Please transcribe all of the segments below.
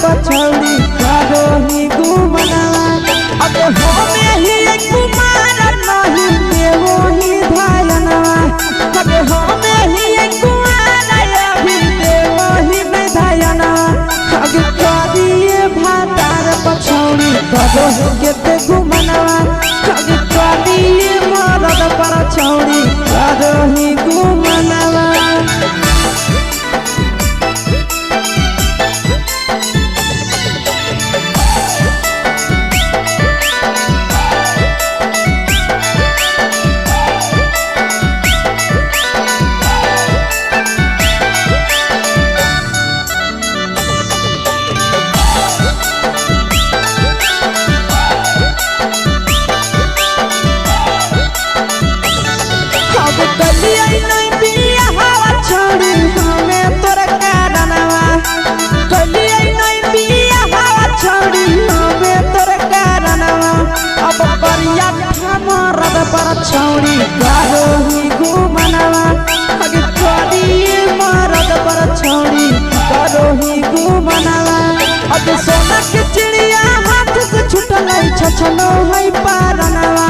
पछौड़ी करो ही गुमनावा अब होमे ही कुमार नहीं देवो ही धायनवा अब होमे ही कुमार अभी देवो ही नहीं धायनवा अब करिए भातार पछौड़ी करो केते गुमनावा अब करिए मरद पछौड़ी करो ही गुमनावा पछौड़ी करो ही गुमनावा अगे करिए मरद पछौड़ी करो ही गुमनावा अब सोना के चिड़िया हाथ से छूटल छछनो है पारनावा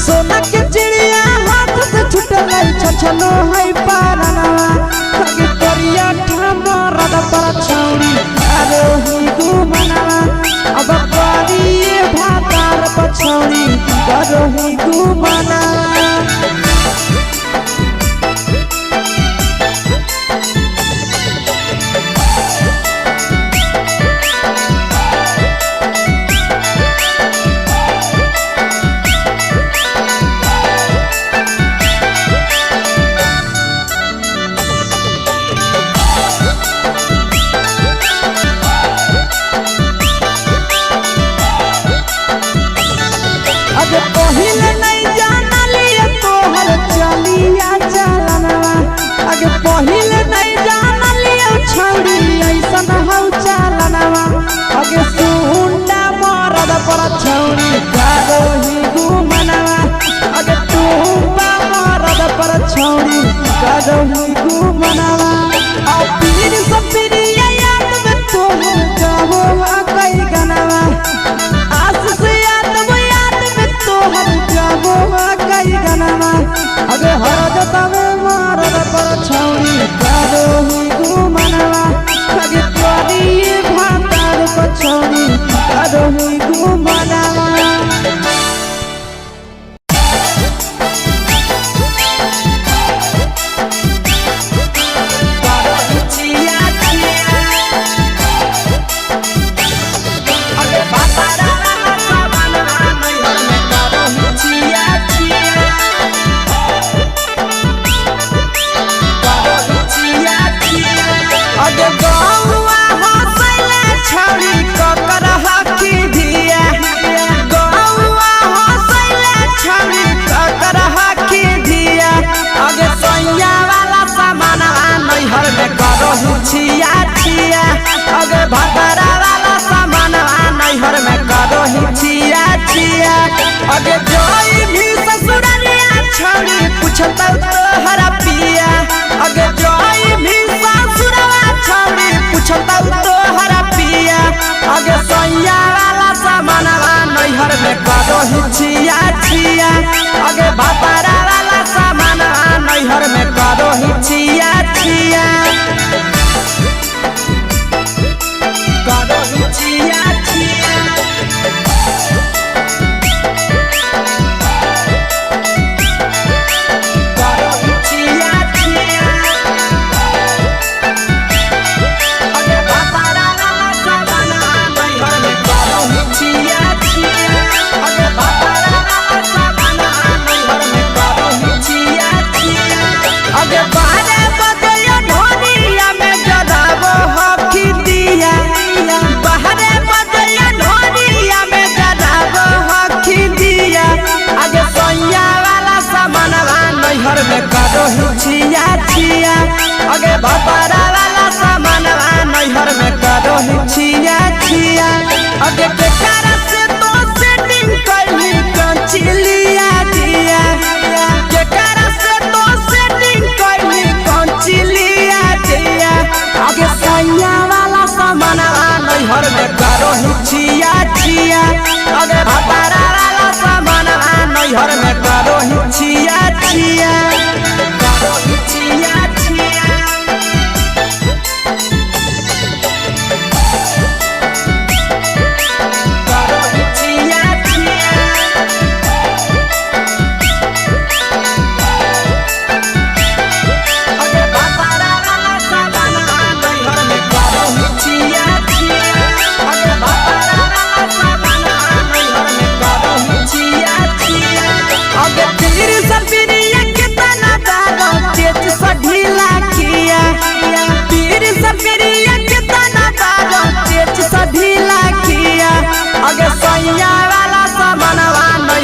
सोना के चिड़िया हाथ से छूटल छछनो है पारनावा अगे करिया मरद पछौड़ी करो ही गुमनावा अब करिए भातार पछौड़ी करो ही गुमनावा पहिले नहीं जानलिए तोहर चलिया चलनवा अगे पहिले नहीं जानलिए छौड़ी ऐसन हौ चलनवा अगे सुंडा मरद पछौड़ी करो ही गुमनावा अगे टूबा मरद पछौड़ी करो ही गुमनावा और पीर सब पीरिया याद में तोहर गावो कई गनावा आस से कई गनावा अगे हरद तवे मरद पछौड़ी करो ही गुमनावा अगे करिए भातार पछौड़ी करो ही गुमनावा छिया छिया अगे भतरा वाला सामान नैहर में करो ही छिया छिया अगे जोई भी ससुरालिया छौड़ी पूछता तोहरा पिया अगे जोई भी ससुरवा छौड़ी पूछता तोहरा पिया अगे सैया वाला सामान नैहर में करो ही छिया छिया अगे भतरा वाला सामान नैहर में करो ही छिया छिया करो ही छिया छिया करो ही छिया छिया अगे भतरा वाला सामान नैहर में करो ही छिया छिया अगे भतरा वाला सामान नैहर में करो ही छिया छिया अगे बारे बदलियो ढोनिया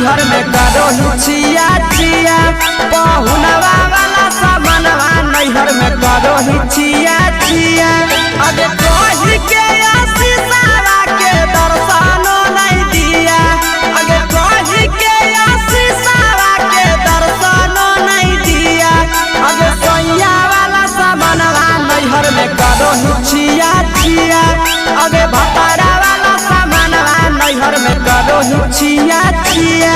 नैहर में करो हिचिया चिया पहुनवा वाला सामानवा नैहर में करो हिचिया चिया अगे कही के आशीषवा के दर्शनो नहीं दिया अगे कही के आशीषवा के दर्शनो नहीं दिया अगे सोया वाला सामानवा नैहर में करो हिचिया चिया अगे भतारा वाला सामानवा नैहर में करो हिचिया चिया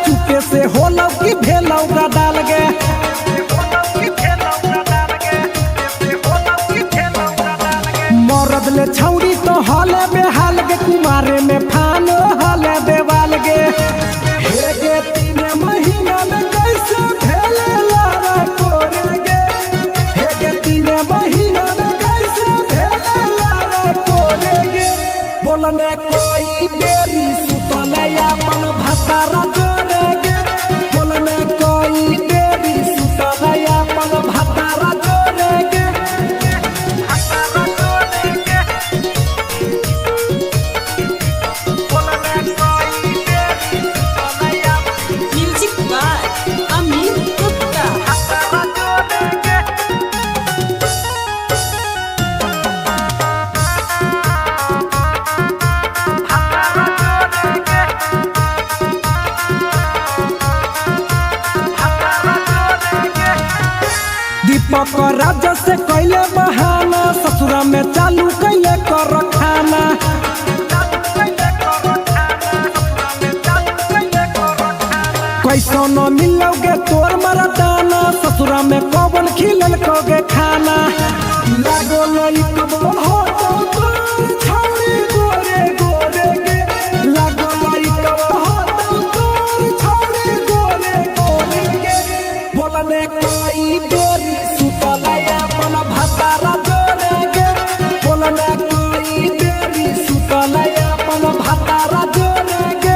चुपे से होलौ की भेलौ का डाल गे मरद ले छौड़ी तो हले बेहाल गे कुमारे में फानो हले देवाल गे हे गे 3 महीना में कैसे भेले लारा कोरे गे हे गे 3 महीना में कैसे भेले लारा कोरे गे बोलने कोई बेरी सुतले अपन भतारा राजा से कैले बहाना ससुरा में चालू कैले कर खाना कैसो न मिलोगे तोर मरदाना ससुरा में कौन खिलल कोगे खाना लागो लई कब हो तो छौड़ी गोरे गोरे गे लागो लई कब हो तो छौड़ी गोरे गोरे गे बोलने कोई बेरी भतारा जोरे गे बोलने कोई बेरी सुतले अपन भतारा जोरे गे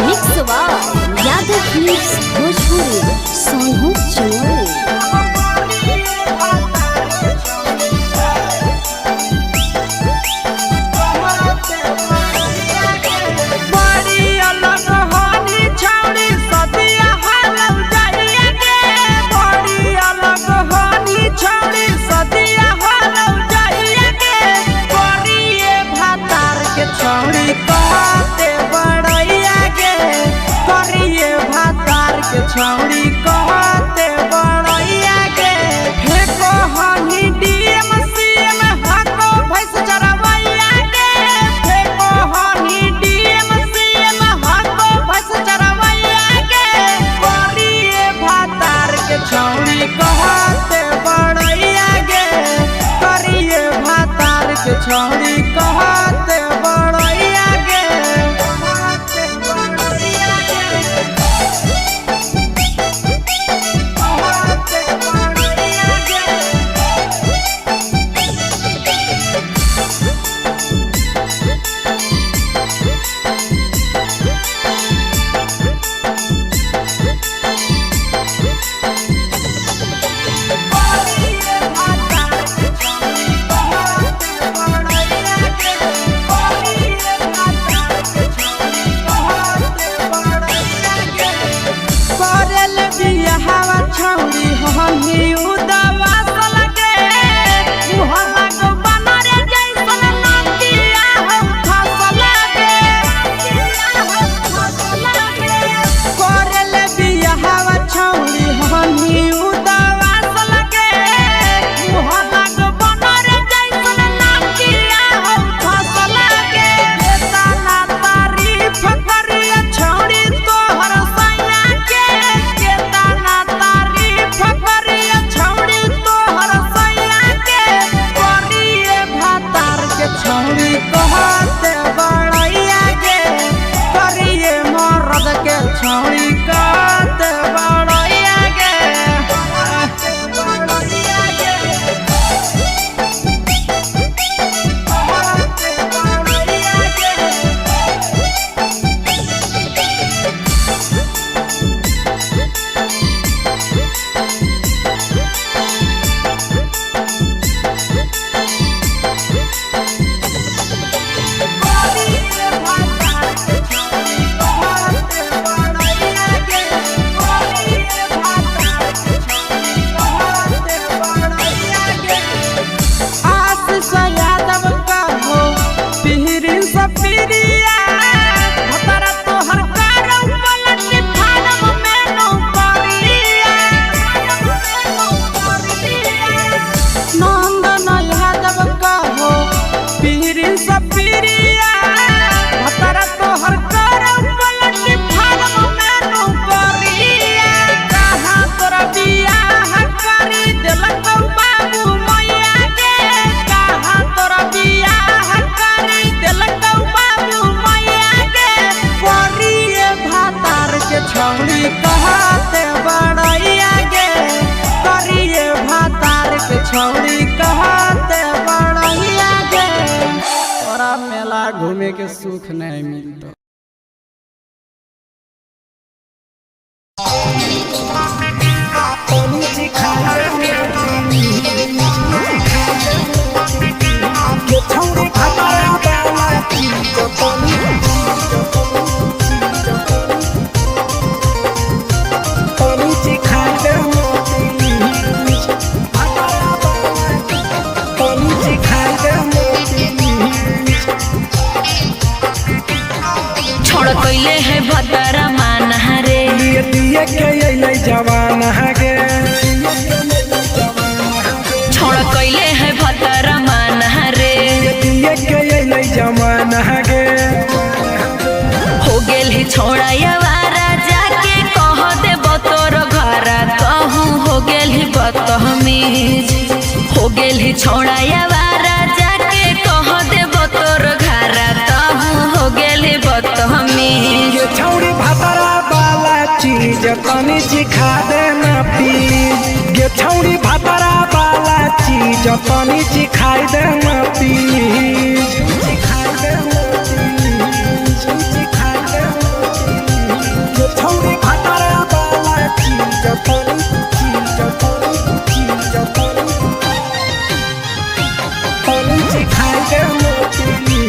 मिक्सवा यादव फिल्म्स भोजपुरी सोनू चोरी छौड़ी कहते बड़ैया के फेको हनी डीएम सीएम हको भैंस चरवैया के फेको हनी डीएम सीएम हको भैंस चरवैया के करिए भातार के छौड़ी कहते बड़ैया के करिए भातार के छौड़ी कहते बड़ैया के सफिरिया भतरा तोहर करौ पलट फारम में नौकरिया नंदन यादव कहो पीरी सफिरिया भतरा तोहर करौ पलट फारम में नौकरिया कहाँ तोरा बियाह करी देलकौ बाबू मैया के कहाँ तोरा बियाह करी देलकौ बाबू मैया के करिए भातार के छौड़ी कहते बड़ैया गे करिए भातार के छौड़ी कहते बड़ैया गे तोरा मेला घूमे के सुख नहीं मिलता छोड़ कैले है भतरा मान रे दिए के अइले जवान गे छोड़ कैले है भतरा मान रे दिए के अइले जवान गे हो गेल ही छोड़ा यारा जाके कह दे तोर घर कहूँ हो गेल ही बदतमीज हो गेल ही छोड़ा यारा जाके कह दे तोर घर कहूँ हो गेल ही बदतमीज ये छौड़ी भतरा वाला चीज तनी सिखा देना प्लीज ये छौड़ी भतरा वाला चीज तनी सिखाई देना प्लीज सिखाई देना प्लीज सिखाई देना ये छौड़ी भतरा वाला चीज तनी सिखाई देना प्लीज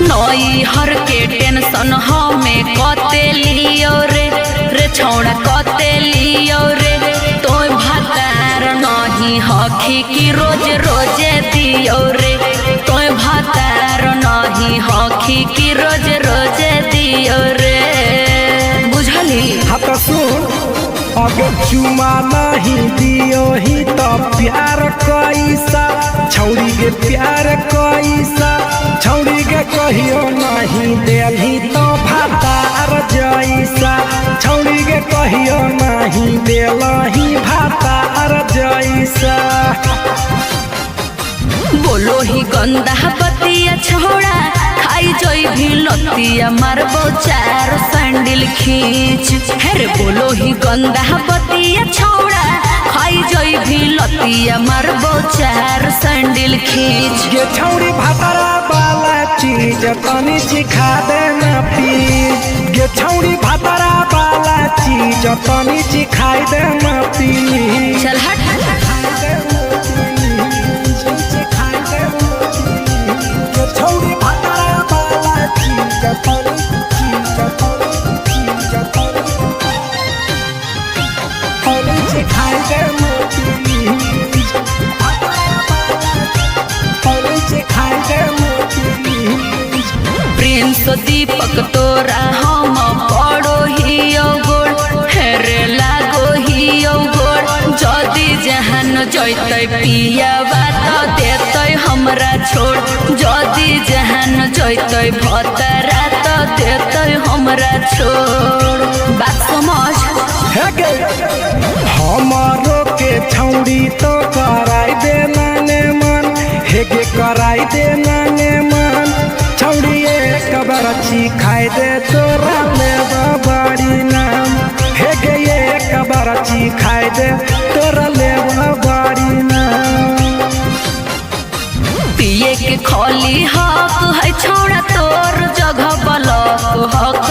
नई हर के टेंशन हमें कते लियो रे छौड़ा कते लियो रे तो भतार नहीं हखी की रोज रोजे दियो रे तो भतार नहीं हखी की रोज रोजे दियो रे बुझली हाथ सुन अगर चुमा नहीं दियो ही तो प्यार कैसा छौड़ी के प्यार कैसा छौड़ी के कहियो नहीं देलही तो भातार जैसा छौड़ी के कहियो नहीं देलही भातार जैसा बोलो ही गंदा बतिया छोड़ा खाई जोई भी लतिया मारबो चार सैंडल खींच हेरे बोलो ही गंदा बतिया छोड़ा खाई जोई भी लतिया मारबो चार सैंडल खींच ये छौड़ी भतरा वाला चीज तनी सिखा देना प्लीज ये छौड़ी भतरा वाला चीज तनी सिखाई देना प्लीज चल हट छौड़ी भतरा वाला चीज तनी सिखाई देना प्लीज सिखाई देना प्लीज प्रिंस दीपक तोरा हम पड़ो ही गोड़ हेरे लागो ही गोड़ जदी जहान जैते पिया बात देते हमरा छोड़ जदी जहान जैते भतरा तो देते हमरा छोड़ बात समझ हमारो के छौड़ी तो कराई देना ने मन हेगे कराई देना ने मन छौड़ी एक बार खाई दे तोरा लेबा बड़ी नाम हेगे एक बार खाई दे तोरा लेबा बड़ी नाम पिए के खोली हक है छोड़ा तोर जगह बलक हक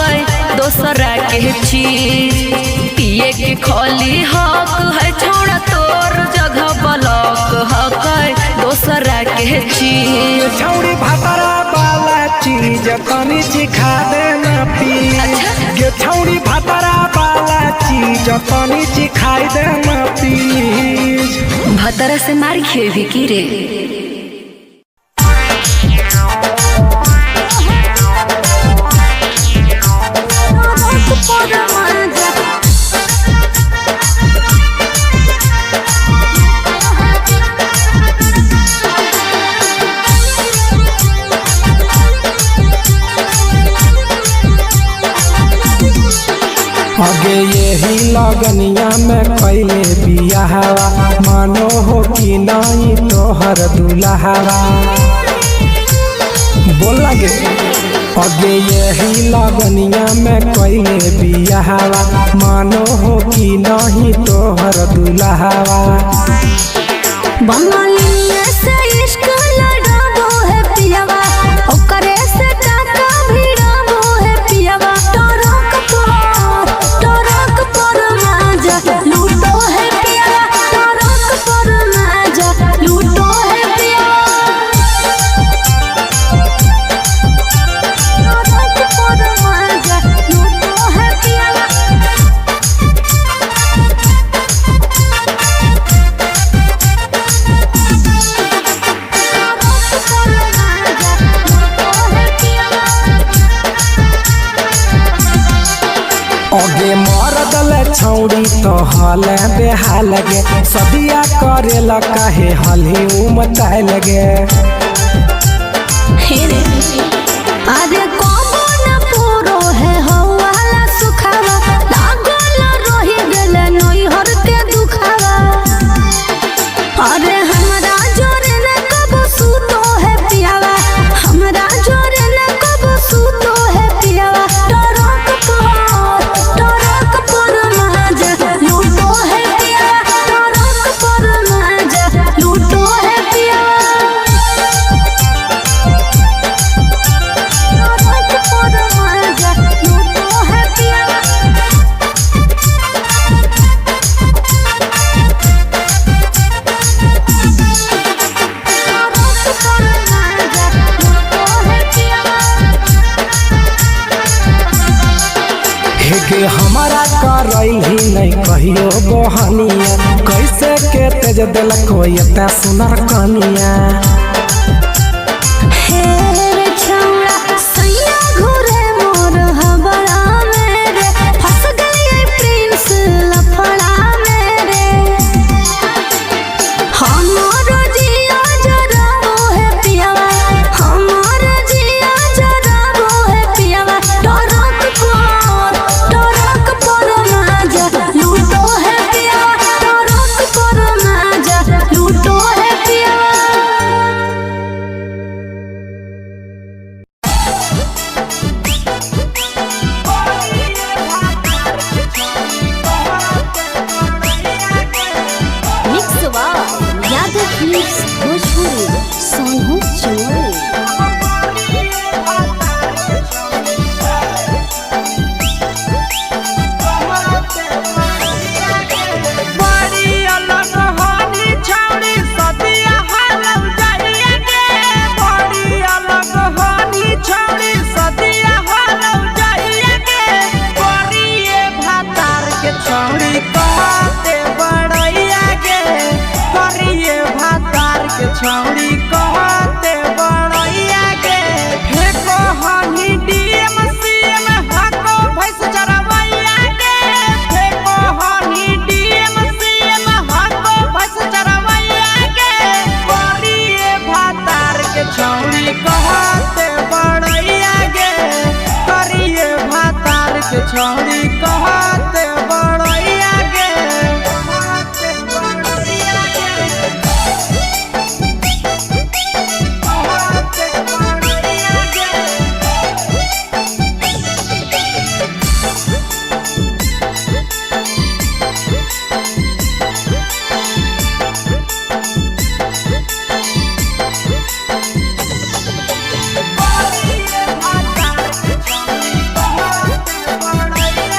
दोसरा के चीज पिए के खोली हक है छोड़ा तोर जगह बलक हक दोसरा के चीज छौड़ी भतरा वाला चीज तनी सिखा देना प्लीज ये छौड़ी भातारा वाला चीज तनी चिखाई दे ना प्लीज। भतरा से मार खेबी की रे। आगे यही लगनिया में पहले बियाहवा मानो हो कि नहीं तोहर दुल्हवा बोल लगे। आगे यही लगनिया में पहले बियाहवा मानो हो कि नहीं तोहर दुल्हवा। बंगालिया से इश्क लड़ाबो है पियावा, ओकरे से टाका भिड़ाबो है पियावा। टरक पर माजा लूटो है पियावा, टरक पर माजा लूटो है पियावा। टरक पर माजा लूटो है पियावा। आगे मरदल छौड़ी तो हल बेहाल लगे, सदिया करेला काहे हली उमताए लगे। अरे कबो न पूरो है हवाला सुखावा, लागल रही गेले नैहर के दुखावा। अरे हमरा जोरे न कबो सूतो है पियावा, हमरा जोरे न कबो सूतो है पियावा। टरक पर माजा लूटो है पियावा, टरक पर माजा लूटो है पियावा। हेगे हमारा करैल ही नहीं कहियो बहनिया, कैसे के तेज दिलक कोई एता सुनर कनिया। हेरे छौड़ा सैया घुरे मोर हबड़ा मेरे, फंस गई प्रिंस लफड़ा मेरे। हमारो जिया जराबो है पियावा, हमारो जिया जराबो है पियावा। टरक पर माजा लूटो है पियावा, टरक पर माजा लूटो है पियावा। मिक्सवा यादव फिल्म्स भोजपुरी सोनू चमोली। बड़ी अलग हानी छौड़ी सदिया हालम जाइए गे। बड़ी अलग हानी छौड़ी सदिया हालम जाइए गे। करिए भातार के छौड़ी कहते बड़ैया गे। करिए भातार के छौड़ी कहते बड़ैया गे। फेको हानी डीएम सीएम हाको भैंस चरवैया गे। फेको हानी डीएम सीएम हाको भैंस चरवैया गे। करिए भातार के छौड़ी कहते बड़ैया गे। करिए भातार के छौड़ी कहते बड़ैया गे। कहते बड़ैया गे। कहते बड़ैया गे। करिए भातार के छौड़ी कहते बड़ैया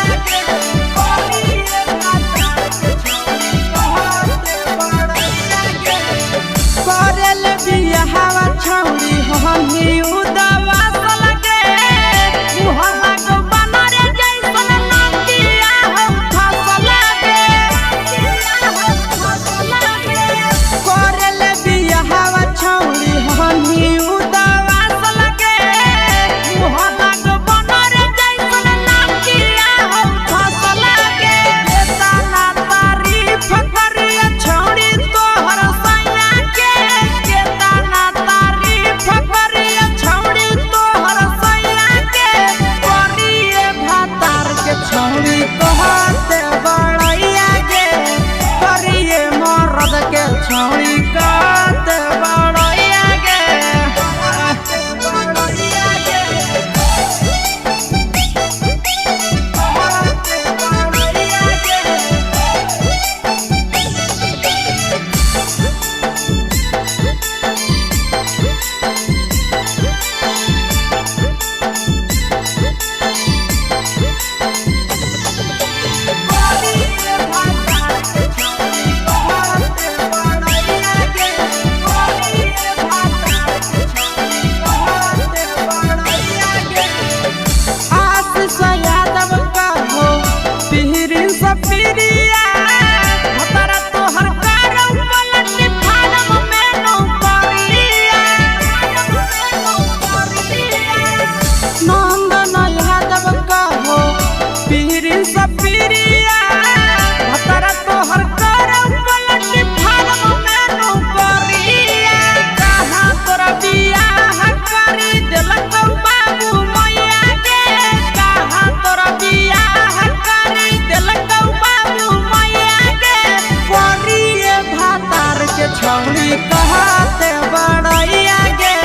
छौड़ी कहते बड़ैया गे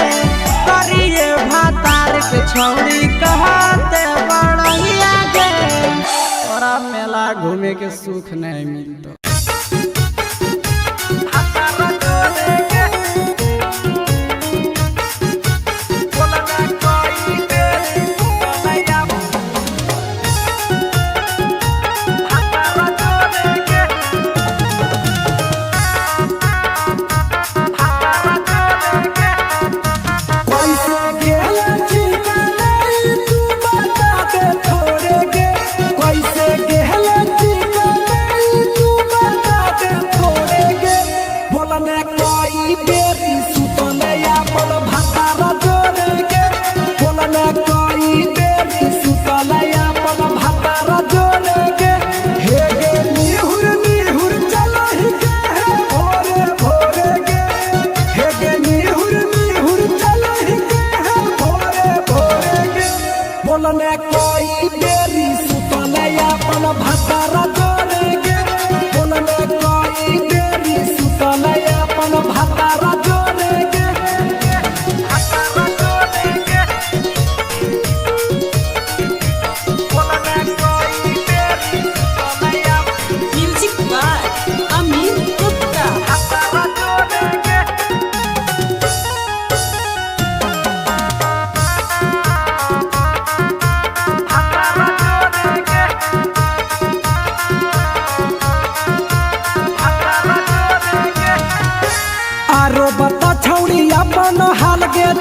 करिए भातार के छौड़ी कहते बड़ैया गे तोरा मेला घूमे के सुख नहीं मिलतो।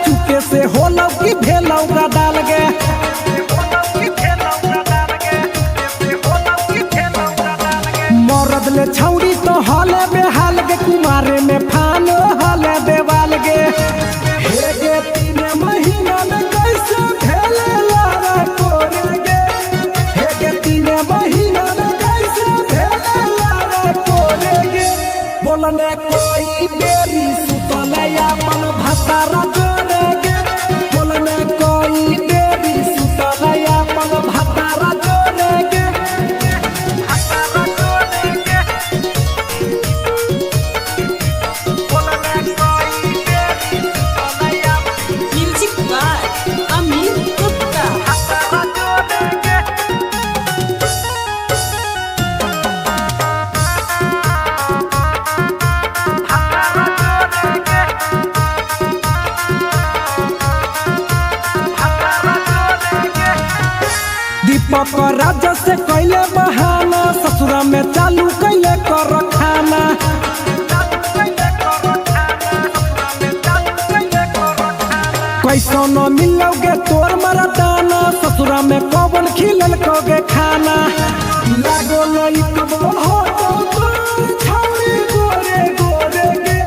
चुके से होलौ की भेलौ का डाल गे मरद ले छौड़ी तो हले बेहाल गे कुमारे में फान हले देवाल गे हे गे 3 महीना में कैसे भेले लारा कोरे गे हे गे 3 महीना में कैसे भेले लारा कोरे गे बोलने कोई बेरी सुतले अपन भतारा राजा से कैले बहाना ससुरा में चालू कैले कर खाना कैसो न मिलोगे तोर मरदाना ससुरा में कौन खिलल कोगे खाना लागो लई कब हो छौरी गोरे गोरे गे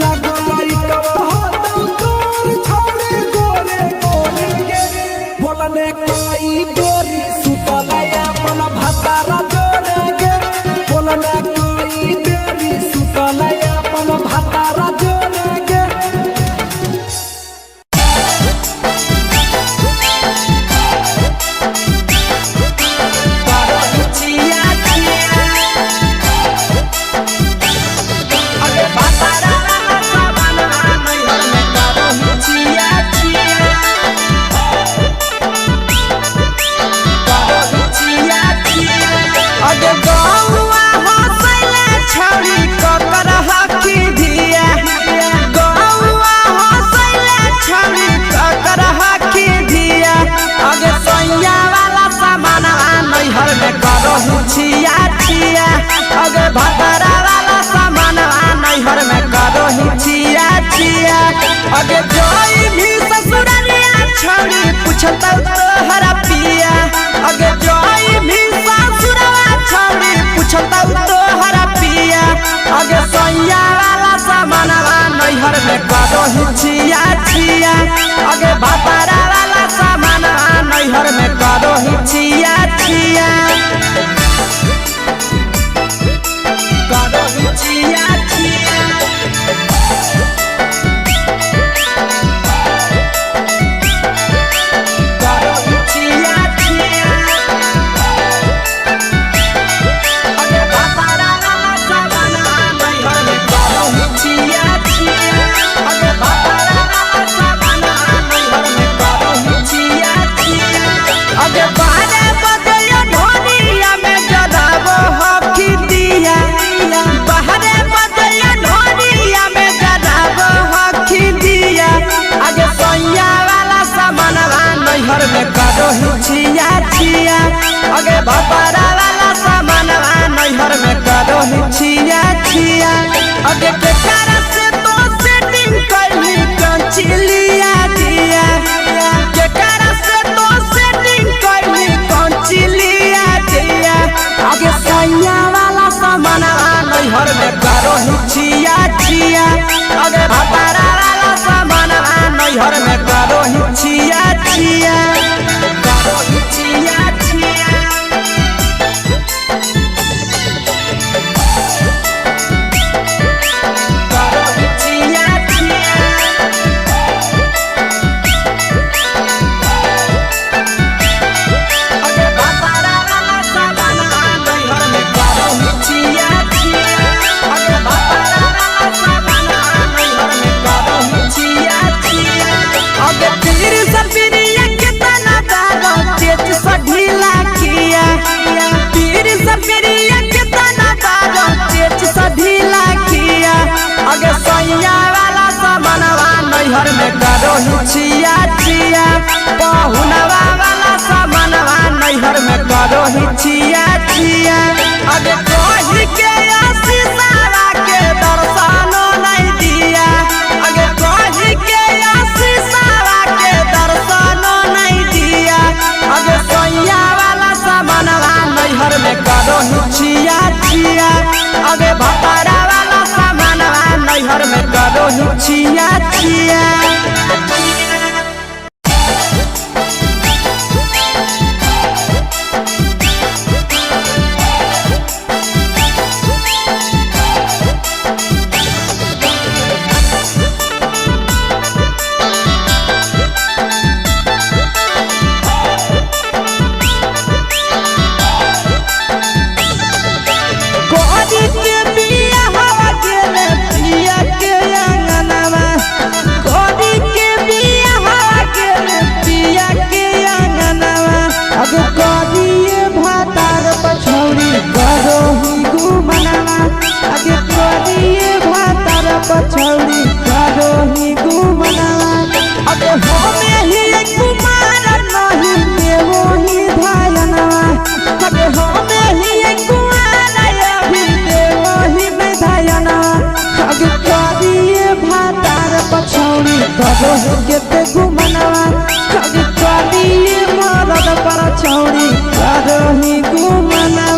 लागो लई कब हो छौरी गोरे गोरे गे बोलने कोई गोरी भतारा जोड़े गे बोलने कोई देरी सुतले अपन भतारा जोड़े गे भतारा वाला सामान नैहर में करो ही छिया छिया अगे जोई भी ससुरलिया छौड़ी पूछता तोहरा पिया अगे जोई भी ससुरवा छौड़ी पूछता तोहरा पिया अगे सैया वाला सामान नैहर में करो ही छिया छिया अगे भतारा वाला सामान नैहर में करो ही छिया छिया Yeah. नैहर में करो छिया छिया पहुनवा वाला सामानवा नैहर में करो छिया छिया अगे कही के आशीषवा के दर्शनो नहीं दिया अगे कही के आशीषवा के दर्शनो नहीं दिया अगे सोया वाला सामानवा नैहर में करो छिया छिया अगे भतारा वाला सामानवा नैहर में करो छिया छिया पछौड़ी करो ही घूमना अबे हमें ही कुमार नहीं देवो ही धायना अबे हमें ही कुमार अभी देवो ही धायना अबे करिए भातार पछौड़ी करो के घूमना अबे करिए मरद पर छौड़ी करो ही घूमना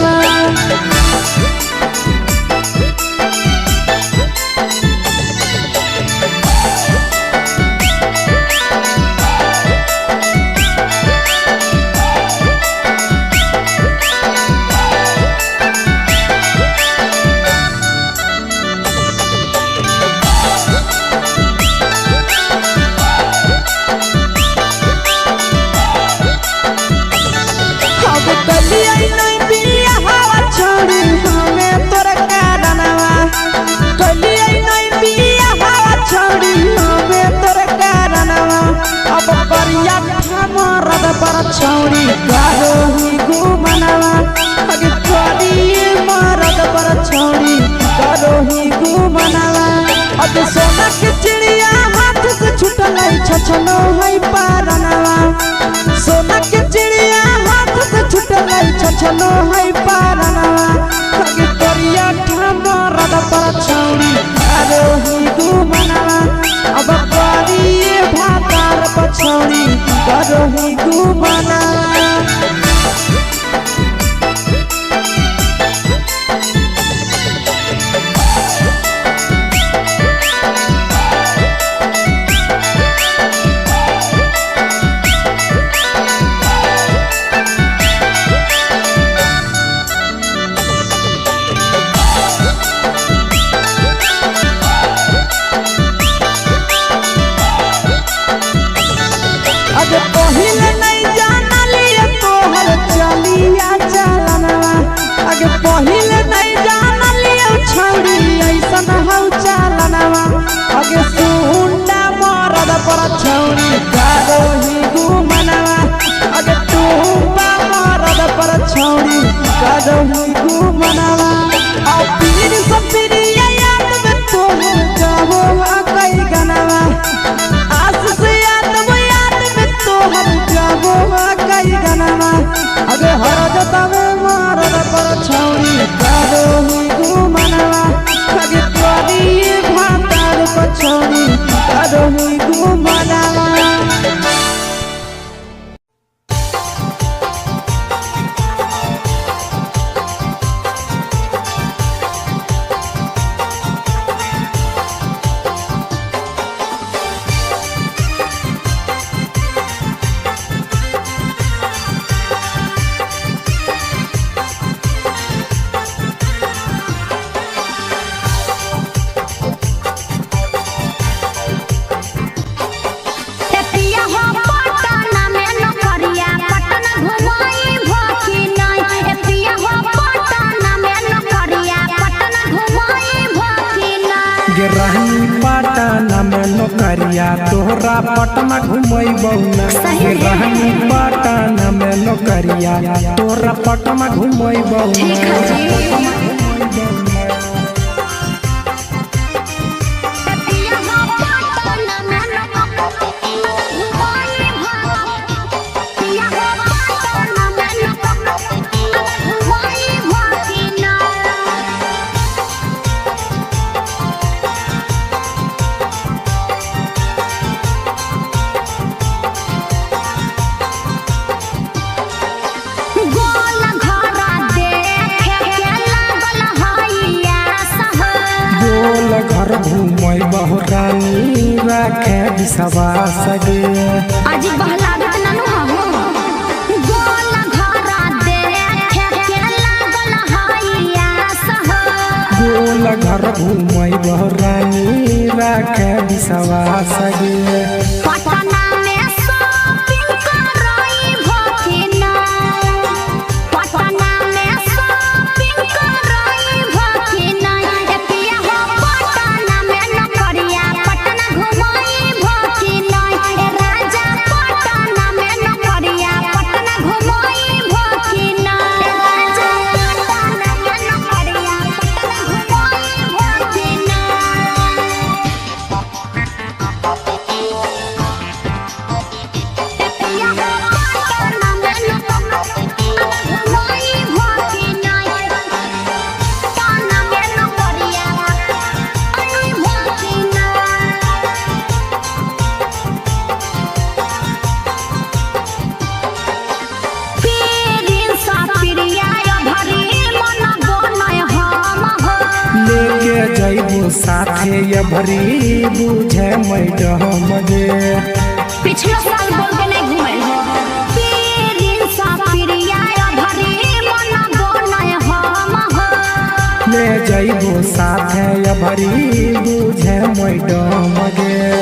छौड़ी करो ही घूमना अगे करिए मरद पर छौड़ी करो ही घूमना अब सोना के चिड़िया हाथ से छूटल छछनो है पारना सोना के चिड़िया हाथ से छूटल छछनो है पारना अगे करिया मरद पर छौड़ी करो ही घूमना अब करिए भातार पर छौड़ी करो ही घूमना अगे पहिले नहीं जाना लिए तोहर चलिया चलना अगे पहिले नहीं जाना लिए छौड़ी ऐसन हौ चलना अगे सुंडा मरद पर छौड़ी करो ही घूमना अगे टूपा मरद पर छौड़ी करो ही घूमना और पीर सब पीरिया याद में तोहर जाबो कई गनवा आस से तोहर जाबो कई गनवा अगे हरद तवे मरद पर छौड़ी करो ही घूमना अगे करिए भातार पर छौड़ी करो ही घूमना रहनी पटना में नौकरिया तोहरा पटना घुमैबौ ना रहनी पटना में नौकरिया तोहरा पटना घुमैबौ ना बहुरानी राखे विश्वास गे आज बहलागत ननु हो गोल घरा देखे के लागल हइया सह गोल घर घूमै बहुरानी राखे विश्वास गे पटना में शॉपिंग करई भकिना पटना में शॉपिंग करई भकिना एतिया हो पटना में न करिया पटना घुमई भकिना ए राजा पटना में न करिया पटना घुमई भकिना ए राजा पटना में न करिया पटना घुमई भकिना लेके जइबो साथे ये भरी बुझे मैडम गे पिछला साल बोल के नहीं घुमल हो पीरिन सा पिरिया भरी मन गोनय हम हो ले जइबो साथे ये भरी बुझे मैडम गे